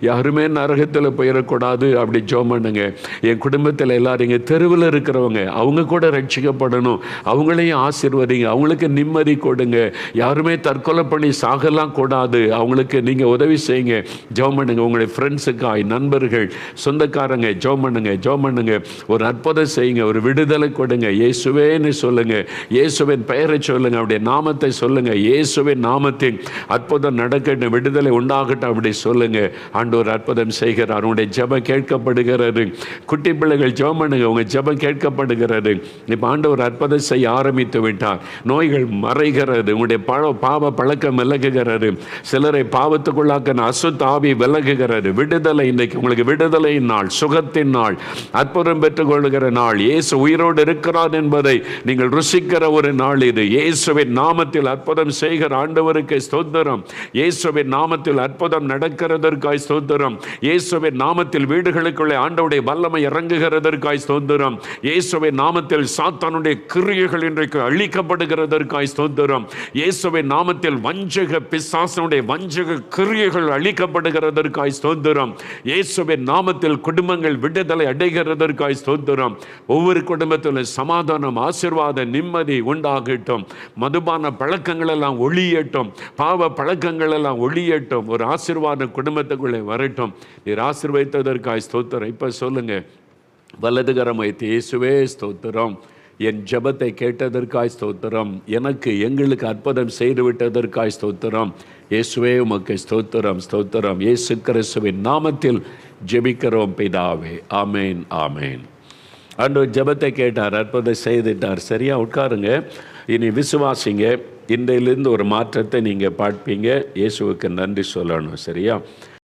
யாருமே நரகத்தில் போயிடக்கூடாது, அப்படி ஜெபம் பண்ணுங்க. என் குடும்பத்தில் எல்லாரும் இங்கே தெருவில் இருக்கிறவங்க அவங்க கூட ரட்சிக்கப்படணும், அவங்களையும் ஆசீர்வதிங்க, அவங்களுக்கு நிம்மதி கொடுங்க, யாருமே தற்கொலை பண்ணி சாகலாம் கூடாது, அவங்களுக்கு நீங்கள் உதவி செய்யுங்க. ஜெபம் பண்ணுங்க. உங்களுடைய ஃப்ரெண்ட்ஸுக்காய், நண்பர்கள், சொந்தக்காரங்க ஜெபம் பண்ணுங்க. ஒரு அற்புதம் செய்யுங்க, ஒரு விடுதலை கொடுங்க. இயேசுவேன்னு சொல்லுங்க, இயேசுவின் பெயரை சொல்லுங்க, அவருடைய நாமத்தை சொல்லுங்க. இயேசுவின் நாமத்தின் அற்புதம் நடக்கட்டும், விடுதலை உண்டாகட்டும், அப்படி சொல்லுங்க. ஆண்டவர் அற்புதம் செய்கிறார். உங்களுடைய ஜெபம் கேட்கப்படுகிறது. குட்டி பிள்ளைகள் ஜெபம் பண்ணுங்க, உங்க ஜெபம் கேட்கப்படுகிறது. இப்போ ஆண்டவர் அற்புதம் செய்ய ஆரம்பித்து விட்டார். நோய்கள் மறைகிறது, உங்களுடைய பாவ பழக்கம் விலகுகிறது, சிலரை பாவத்துக்குள்ளாக்க அசுத்த ஆவி விலகுகிறது. விடுதலை இன்றைக்கு உங்களுக்கு விடுதலை நாள், சுகத்தின் நாள், அற்புதம் பெற்றுக் கொள்கிற நாள். இயேசு உயிரோடு இருக்கிறார் என்பதை நீங்கள் ருசிக்கிற ஒரு நாள் இது. இயேசுவின் நாமத்தில் அற்புதம் செய்கிற ஆண்டவருக்கு ஸ்தோத்திரம். இயேசுவின் நாமத்தில் அற்புதம் நடக்கிறதற்காய் ஸ்தோத்திரம். இயேசுவின் நாமத்தில் வீடுகளுக்குள்ளே ஆண்டவருடைய வல்லமை இறங்குகிறதற்காய் ஸ்தோத்திரம். இயேசுவின் நாமத்தில் சாத்தானுடைய கிரியைகள் இன்றைக்கு அழிக்கப்படுகிறதற்காய் ஸ்தோத்திரம். இயேசுவின் நாமத்தில் வஞ்சக பிசாசனுடைய வஞ்சக கிரியைகள் அழிக்கப்படுகிறதற்காய் ஸ்தோத்திரம். இயேசுவின் நாமத்தில் குடும்பங்கள் விடுதலை அடைகிறதற்காய் ஸ்தோத்திரம். ஒவ்வொரு குடும்பத்திலும் சமாதானம், ஆசீர்வாதம், நிம்மதி உண்டாகட்டும். மதுபான பழக்கங்கள் எல்லாம் ஒளியட்டும், பாவ பழக்கங்கள் எல்லாம் ஒளியட்டும். ஒரு ஆசீர்வாதம் குடும்பத்துக்குள்ளே வரட்டும். நீர் ஆசீர்வதித்ததற்காய் ஸ்தோத்திரம். இப்ப சொல்லுங்க, வலதுகரம் வைத்து, இயேசுவே ஸ்தோத்திரம், என் ஜெபத்தை கேட்டதற்காய் ஸ்தோத்திரம், எங்களுக்கு அற்புதம் செய்து விட்டதற்காய் ஸ்தோத்திரம். இயேசுவே உமக்கு ஸ்தோத்திரம், ஸ்தோத்திரம். இயேசு கிறிஸ்துவின் நாமத்தில் ஜெபிக்கிறோம் பிதாவே. ஆமேன், ஆமேன். ஆண்டவர் ஜெபத்தை கேட்டார், அற்புதம் செய்துட்டார். சரியா உட்காருங்க. இனி விசுவாசிங்க. இன்றையிலிருந்து ஒரு மாற்றத்தை நீங்கள் பார்ப்பீங்க. இயேசுவுக்கு நன்றி சொல்லணும். சரியா?